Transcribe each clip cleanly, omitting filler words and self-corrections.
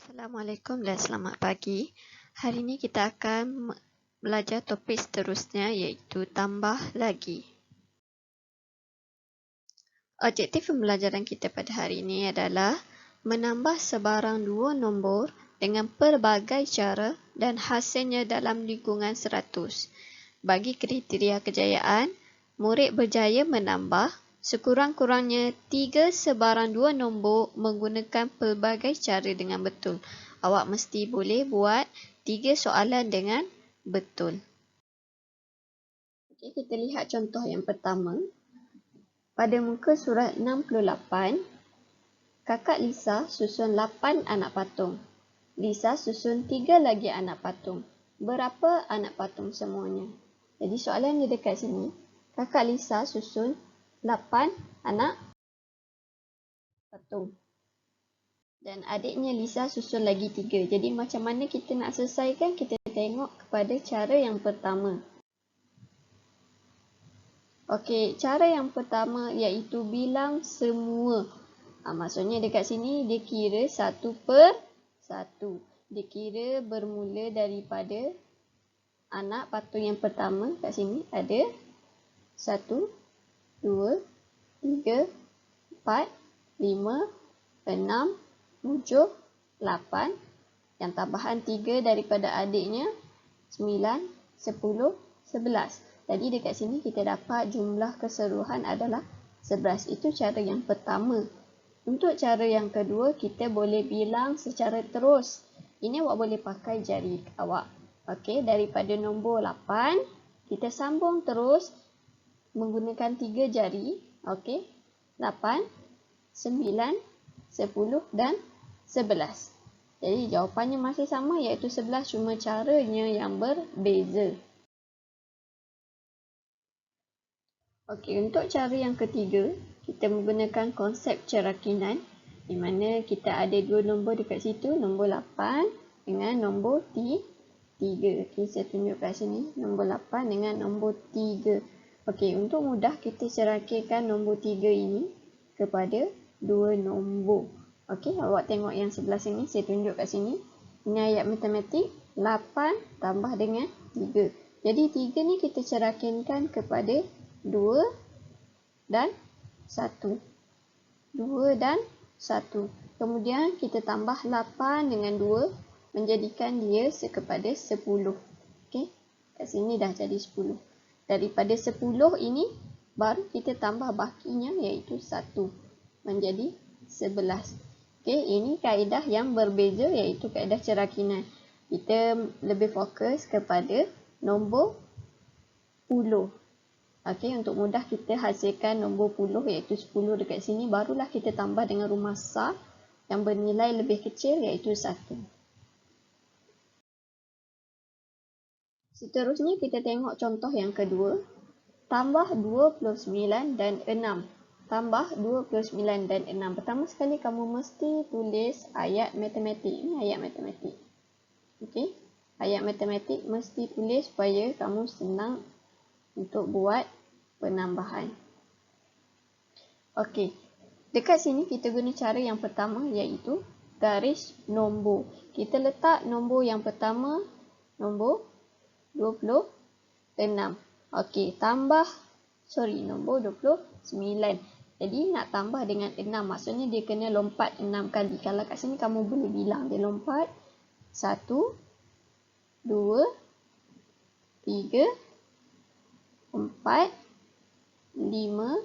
Assalamualaikum dan selamat pagi. Hari ini kita akan belajar topik seterusnya iaitu tambah lagi. Objektif pembelajaran kita pada hari ini adalah menambah sebarang dua nombor dengan pelbagai cara dan hasilnya dalam lingkungan 100. Bagi kriteria kejayaan, murid berjaya menambah sekurang-kurangnya 3 sebarang dua nombor menggunakan pelbagai cara dengan betul. Awak mesti boleh buat 3 soalan dengan betul. Okey, kita lihat contoh yang pertama. Pada muka surat 68, kakak Lisa susun 8 anak patung. Lisa susun 3 lagi anak patung. Berapa anak patung semuanya? Jadi soalan dia dekat sini. Kakak Lisa susun 8 anak patung. Dan adiknya Lisa susun lagi 3. Jadi macam mana kita nak selesaikan? Kita tengok kepada cara yang pertama. Okey, cara yang pertama iaitu bilang semua. Maksudnya dekat sini dia kira 1 per 1. Dia kira bermula daripada anak patung yang pertama. Kat sini ada 1, 2, 3, 4, 5, 6, 7, 8. Yang tambahan 3 daripada adiknya 9, 10, 11. Jadi dekat sini kita dapat jumlah keseluruhan adalah 11. Itu cara yang pertama. Untuk cara yang kedua, kita boleh bilang secara terus. Ini awak boleh pakai jari awak. Okey, daripada nombor 8, kita sambung terus menggunakan 3 jari. Okey, 8, 9, 10 dan 11. Jadi jawapannya masih sama iaitu 11, cuma caranya yang berbeza. Okey, untuk cara yang ketiga, kita menggunakan konsep cerakinan di mana kita ada dua nombor dekat situ, nombor 8 dengan nombor 3. Okey, saya tunjuk kat sini, nombor 8 dengan nombor 3. Okey, untuk mudah kita cerakikan nombor 3 ini kepada dua nombor. Okey, awak tengok yang sebelah sini, saya tunjuk kat sini. Ini ayat matematik, 8 tambah dengan 3. Jadi 3 ni kita cerakinkan kepada 2 dan 1. 2 dan 1. Kemudian kita tambah 8 dengan 2 menjadikan dia kepada 10. Okey. Kat sini dah jadi 10. Daripada 10 ini baru kita tambah bakinya iaitu 1 menjadi 11. Okey, ini kaedah yang berbeza iaitu kaedah cerakinan. Kita lebih fokus kepada nombor puluh. Okey, untuk mudah kita hasilkan nombor puluh iaitu 10 dekat sini, barulah kita tambah dengan rumah sar yang bernilai lebih kecil iaitu 1. Seterusnya kita tengok contoh yang kedua. Tambah 29 dan 6. Tambah 29 dan 6. Pertama sekali kamu mesti tulis ayat matematik. Ini ayat matematik. Okey, ayat matematik mesti tulis supaya kamu senang untuk buat penambahan. Okey, dekat sini kita guna cara yang pertama iaitu garis nombor. Kita letak nombor yang pertama, nombor 26. Okey, nombor 29. Jadi nak tambah dengan 6, maksudnya dia kena lompat 6 kali. Kalau kat sini kamu boleh bilang dia lompat 1, 2, 3, 4, 5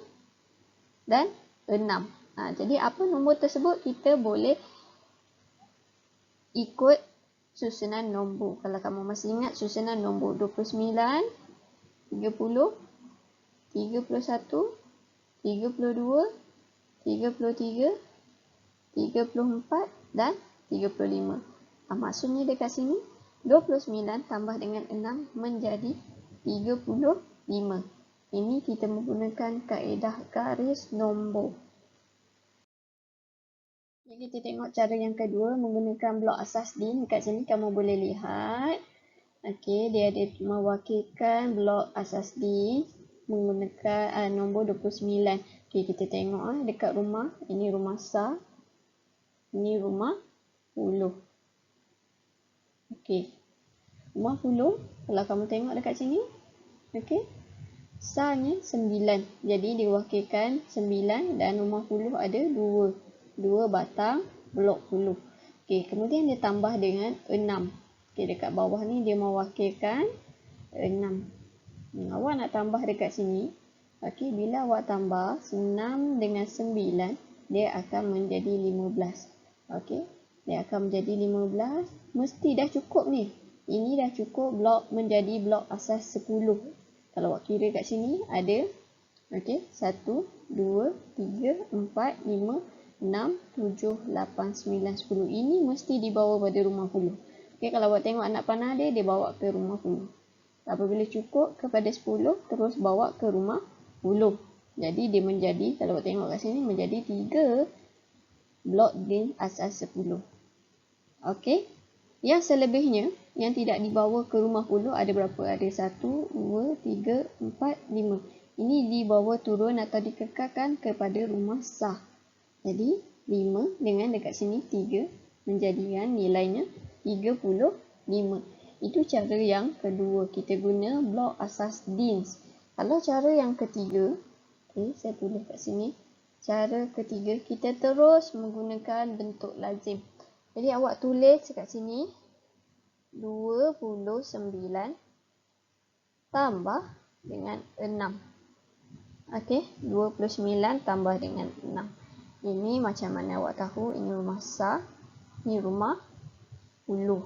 dan 6. Jadi apa nombor tersebut kita boleh ikut susunan nombor. Kalau kamu masih ingat susunan nombor 29, 30, 31, 32, 33, 34 dan 35. Maksudnya dekat sini 29 tambah dengan 6 menjadi 35. Ini kita menggunakan kaedah garis nombor. Jadi kita tengok cara yang kedua menggunakan blok asas din. Dekat sini kamu boleh lihat. Okey, dia ada mewakilkan blok asas din menggunakan nombor 29. Okey, kita tengok dekat rumah. Ini rumah sar. Ini rumah puluh. Okey. Rumah puluh, kalau kamu tengok dekat sini, okey. Sanya 9. Jadi diwakilkan 9 dan rumah puluh ada 2. 2 batang blok puluh. Okey, kemudian dia tambah dengan 6. Okey, dekat bawah ni dia mewakilkan 6. Awak nak tambah dekat sini. Okey, bila awak tambah 6 dengan 9, dia akan menjadi 15. Okey, dia akan menjadi 15. Mesti dah cukup ni. Ini dah cukup blok menjadi blok asas 10. Kalau awak kira kat sini ada, okey, 1, 2, 3, 4, 5, 6, 7, 8, 9, 10. Ini mesti dibawa pada rumah puluh. Okey, kalau awak tengok anak panah dia bawa ke rumah puluh. Apabila cukup kepada 10, terus bawa ke rumah puluh. Jadi dia menjadi, kalau awak tengok kat sini, menjadi 3 blok din asas 10. Okey. Yang selebihnya, yang tidak dibawa ke rumah puluh ada berapa? Ada 1, 2, 3, 4, 5. Ini dibawa turun atau dikekalkan kepada rumah sah. Jadi 5 dengan dekat sini 3 menjadikan nilainya 35. Itu cara yang kedua, kita guna blok asas DINS. Kalau cara yang ketiga, okay, saya tulis kat sini. Cara ketiga, kita terus menggunakan bentuk lazim. Jadi awak tulis kat sini 29 tambah dengan 6. Okey, 29 tambah dengan 6. Ini macam mana awak tahu ini rumah sah, ini rumah puluh.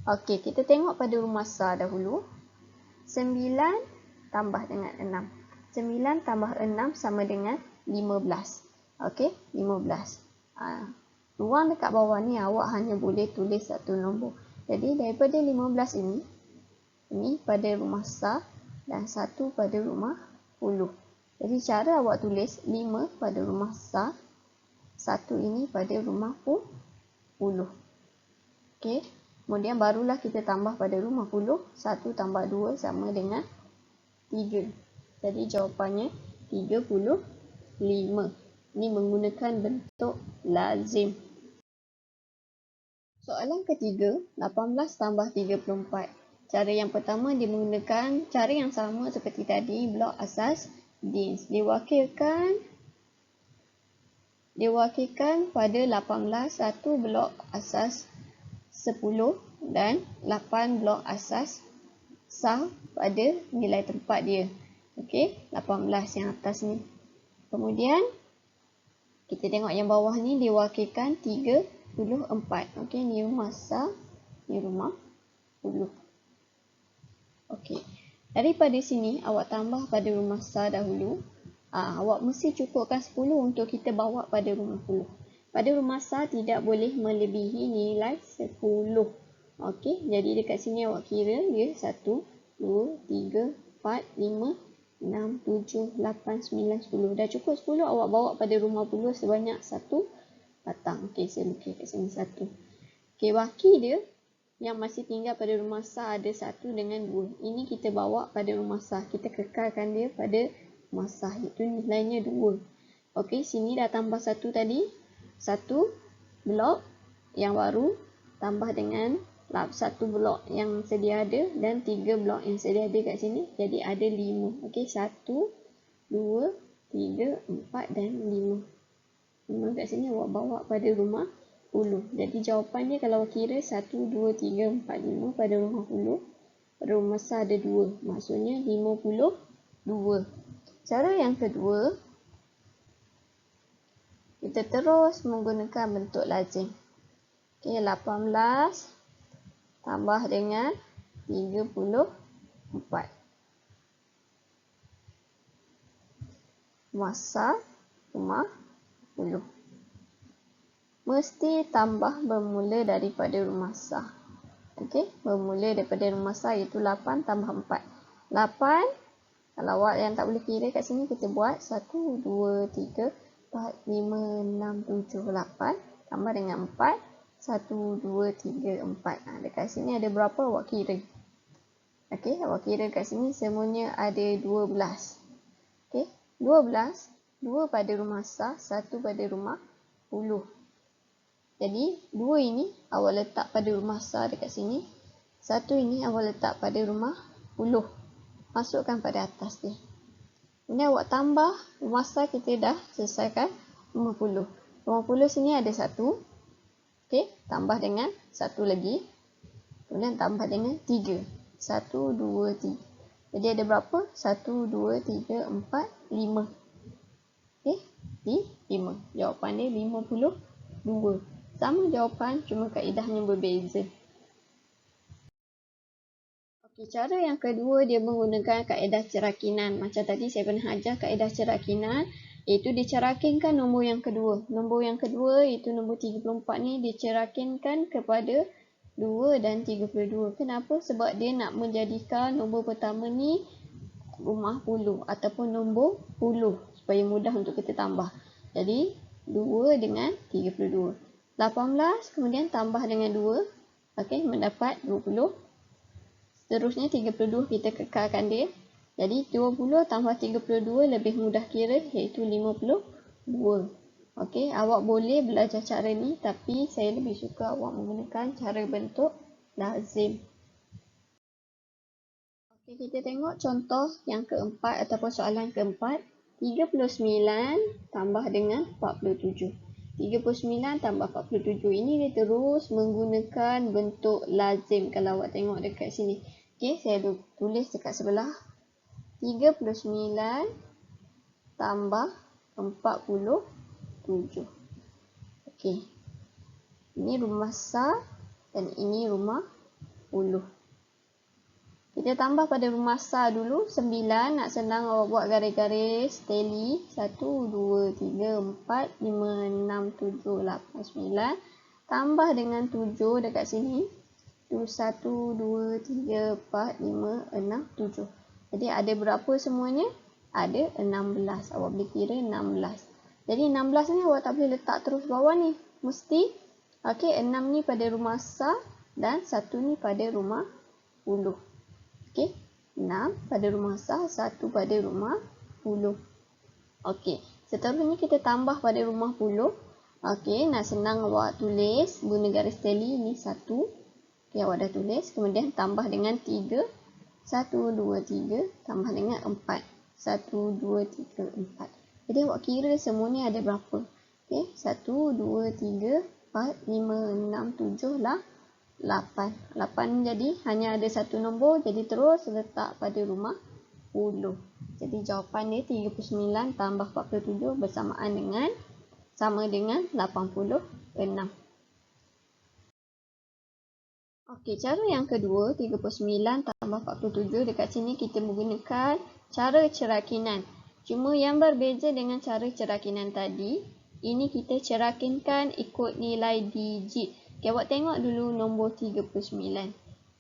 Okey, kita tengok pada rumah sah dahulu. 9 tambah dengan 6. 9 tambah 6 sama dengan 15. Okey, 15. Ruang dekat bawah ni awak hanya boleh tulis satu nombor. Jadi daripada 15 ini pada rumah sah dan 1 pada rumah puluh. Jadi cara awak tulis 5 pada rumah sah, 1 ini pada rumah puluh. Okey. Kemudian barulah kita tambah pada rumah puluh. 1 tambah 2 sama dengan 3. Jadi jawapannya 35. Ini menggunakan bentuk lazim. Soalan ketiga, 18 tambah 34. Cara yang pertama dia menggunakan cara yang sama seperti tadi, blok asas DINS. Diwakilkan pada 18, 1 blok asas 10 dan 8 blok asas sah pada nilai tempat dia. Okey, 18 yang atas ni. Kemudian kita tengok yang bawah ni diwakilkan 34. Okey, ni rumah sah, ni rumah puluh. Okey. Daripada sini awak tambah pada rumah sah dahulu. Awak mesti cukupkan 10 untuk kita bawa pada rumah puluh. Pada rumah sah tidak boleh melebihi nilai 10. Okey, jadi dekat sini awak kira dia 1, 2, 3, 4, 5, 6, 7, 8, 9, 10. Dah cukup 10, awak bawa pada rumah puluh sebanyak 1 batang. Okey, saya lukis kat sini 1. Okey, baki dia yang masih tinggal pada rumah sah ada 1 dengan 2. Ini kita bawa pada rumah sah. Kita kekalkan dia pada rumah sah. Itu nilainya 2. Okey, sini dah tambah 1 tadi. 1 blok yang baru tambah dengan 1 blok yang sedia ada dan 3 blok yang sedia ada kat sini. Jadi ada 5. Okey, 1, 2, 3, 4 dan 5. 5 kat sini awak bawa pada rumah puluh. Jadi jawapannya kalau kira 1, 2, 3, 4, 5 pada rumah puluh. Pada rumah sah ada 2. Maksudnya 52. Cara yang kedua, kita terus menggunakan bentuk lazim. Okey, 18 tambah dengan 34. Rumah sah, rumah puluh. Mesti tambah bermula daripada rumah sah. Okey, bermula daripada rumah sah iaitu 8 tambah 4. 8, kalau awak yang tak boleh kira kat sini kita buat 1, 2, 3, 4, 5, 6, 7, 8 tambah dengan 4. 1, 2, 3, 4. Dekat sini ada berapa awak kira. Okey, awak kira kat sini semuanya ada 12. Okey, 12. 2 pada rumah sah, 1 pada rumah puluh. Jadi 2 ini awak letak pada rumah sa dekat sini. 1 ini awak letak pada rumah puluh. Masukkan pada atas dia. Kemudian awak tambah rumah sa kita dah selesaikan rumah puluh. Rumah puluh sini ada 1. Okey, tambah dengan 1 lagi. Kemudian tambah dengan 3. 1, 2, 3. Jadi ada berapa? 1, 2, 3, 4, 5. Okey, 5. Jawapan dia 52. Sama jawapan, cuma kaedahnya berbeza. Okey, cara yang kedua dia menggunakan kaedah cerakinan. Macam tadi saya pernah ajar kaedah cerakinan, iaitu dicerakinkan nombor yang kedua. Nombor yang kedua iaitu nombor 34 ni dicerakinkan kepada 2 dan 32. Kenapa? Sebab dia nak menjadikan nombor pertama ni rumah puluh ataupun nombor puluh supaya mudah untuk kita tambah. Jadi 2 dengan 32. 18 kemudian tambah dengan 2. Okey, mendapat 20. Seterusnya 32 kita kekalkan dia. Jadi 20 tambah 32 lebih mudah kira iaitu 52. Okey, awak boleh belajar cara ni tapi saya lebih suka awak menggunakan cara bentuk lazim. Okey, kita tengok contoh yang keempat ataupun soalan keempat. 39 tambah dengan 47. 39 tambah 47 ini dia terus menggunakan bentuk lazim kalau awak tengok dekat sini. Okey, saya tulis dekat sebelah. 39 tambah 47. Okey. Ini rumah sa dan ini rumah puluh. Kita tambah pada rumah sa dulu. 9 nak senang awak buat garis-garis tally. 1, 2, 3, 4, 5, 6, 7, 8, 9. Tambah dengan 7 dekat sini. 1, 2, 3, 4, 5, 6, 7. Jadi ada berapa semuanya? Ada 16. Awak boleh kira 16. Jadi 16 ni awak tak boleh letak terus bawah ni. Mesti, okey, 6 ni pada rumah sa dan 1 ni pada rumah puluh. Okey, 6 pada rumah sa, 1 pada rumah puluh. Okey, seterusnya kita tambah pada rumah puluh. Okey, nak senang awak tulis guna garis tally ni 1. Okey, awak dah tulis. Kemudian tambah dengan 3. 1, 2, 3. Tambah dengan 4. 1, 2, 3, 4. Jadi awak kira semua ni ada berapa? Okey, 1, 2, 3, 4, 5, 6, 7 lah. 8. 8 jadi hanya ada satu nombor, jadi terus letak pada rumah puluh. Jadi jawapan dia 39 tambah 47 bersamaan dengan sama dengan 86. Okey, cara yang kedua 39 tambah 47 dekat sini kita menggunakan cara cerakinan. Cuma yang berbeza dengan cara cerakinan tadi, ini kita cerakinkan ikut nilai digit. Okay, awak tengok dulu nombor 39.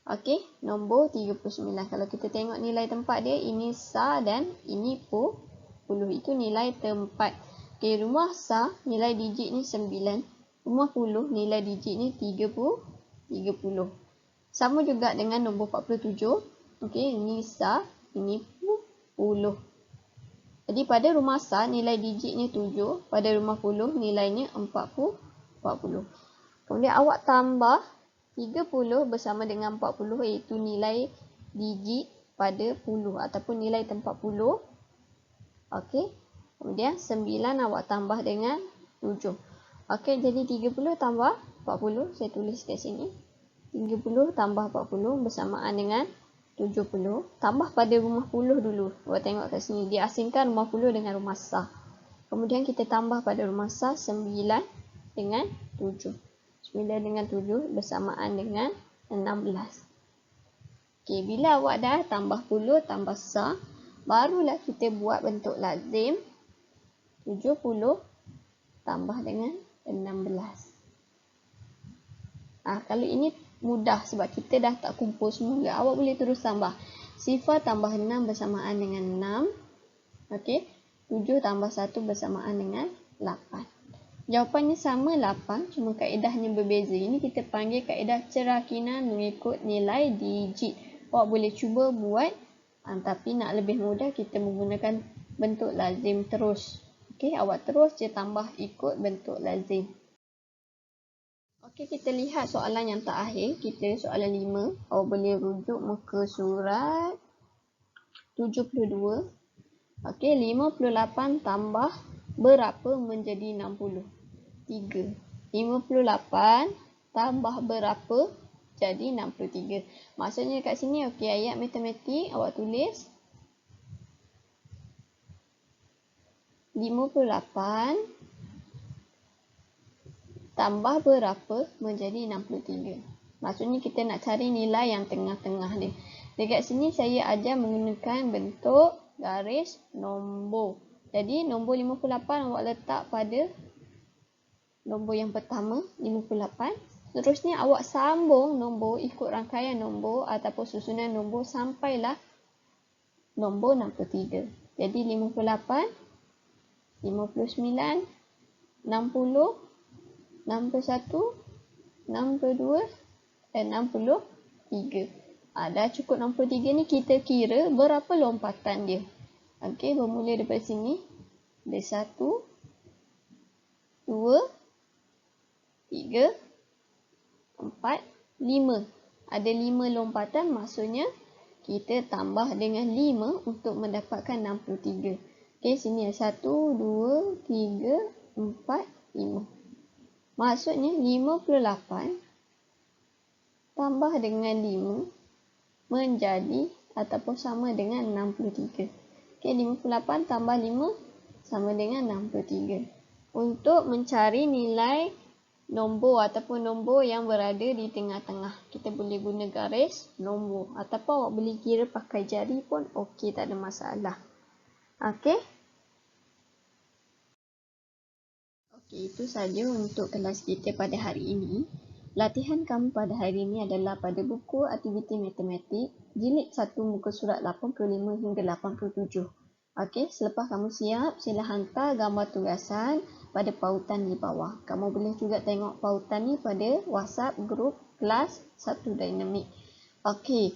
Okey, nombor 39. Kalau kita tengok nilai tempat dia, ini sa dan ini puluh. Itu nilai tempat. Okey, rumah sa nilai digit ni 9. Rumah puluh nilai digit ni 30. Sama juga dengan nombor 47. Okey, ini sa, ini puluh. Jadi pada rumah sa nilai digitnya 7. Pada rumah puluh nilainya 40. Kemudian awak tambah 30 bersama dengan 40 iaitu nilai digit pada puluh ataupun nilai tempat puluh. Okey. Kemudian 9 awak tambah dengan 7. Okey, jadi 30 tambah 40. Saya tulis kat sini. 30 tambah 40 bersamaan dengan 70. Tambah pada rumah puluh dulu. Awak tengok kat sini. Dia asingkan rumah puluh dengan rumah sa. Kemudian kita tambah pada rumah sa 9 dengan 7. 9 dengan 7 bersamaan dengan 16. Okey, bila awak dah tambah puluh tambah sa, barulah kita buat bentuk lazim. 70 tambah dengan 16. Kalau ini mudah sebab kita dah tak kumpul semula. Awak boleh terus tambah. Sifar tambah 6 bersamaan dengan 6. Okey, 7 tambah 1 bersamaan dengan 8. Jawapannya sama 8, cuma kaedahnya berbeza. Ini kita panggil kaedah cerakinan mengikut nilai digit. Awak boleh cuba buat, tapi nak lebih mudah kita menggunakan bentuk lazim terus. Okey, awak terus je tambah ikut bentuk lazim. Okey, kita lihat soalan yang terakhir. Kita soalan 5. Awak boleh rujuk muka surat 72. Okey, 58 tambah berapa menjadi 60? 3. 58 tambah berapa jadi 63. Maksudnya kat sini okey, ayat matematik awak tulis 58 tambah berapa menjadi 63. Maksudnya kita nak cari nilai yang tengah-tengah dia. Dekat sini saya ajar menggunakan bentuk garis nombor. Jadi nombor 58 awak letak pada nombor yang pertama, 58. Seterusnya awak sambung nombor ikut rangkaian nombor ataupun susunan nombor sampailah nombor 63. Jadi 58, 59, 60, 61, 62 dan 63. Dah cukup 63 ni kita kira berapa lompatan dia. Okey, bermula daripada sini. Ada 1, 2, 3, 4, 5. Ada 5 lompatan, maksudnya kita tambah dengan 5 untuk mendapatkan 63. Okey, sini ada 1, 2, 3, 4, 5. Maksudnya 58 tambah dengan 5 menjadi ataupun sama dengan 63. Okey, 58 tambah 5 sama dengan 63. Untuk mencari nilai nombor ataupun nombor yang berada di tengah-tengah, kita boleh guna garis nombor ataupun awak boleh kira pakai jari pun okey, tak ada masalah. Okey. Okey, itu saja untuk kelas kita pada hari ini. Latihan kamu pada hari ini adalah pada buku aktiviti matematik, jilid 1 muka surat 85 hingga 87. Okey, selepas kamu siap, sila hantar gambar tugasan pada pautan di bawah. Kamu boleh juga tengok pautan ni pada WhatsApp grup kelas 1 dinamik. Okey,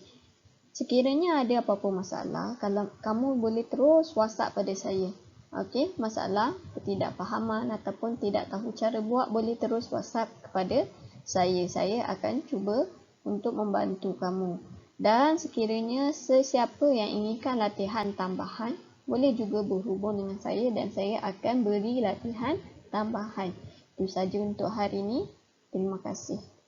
sekiranya ada apa-apa masalah, kalau kamu boleh terus WhatsApp pada saya. Okey, masalah, ketidakfahaman ataupun tidak tahu cara buat, boleh terus WhatsApp kepada saya. Saya akan cuba untuk membantu kamu. Dan sekiranya sesiapa yang inginkan latihan tambahan, boleh juga berhubung dengan saya dan saya akan beri latihan tambahan. Itu saja untuk hari ini. Terima kasih.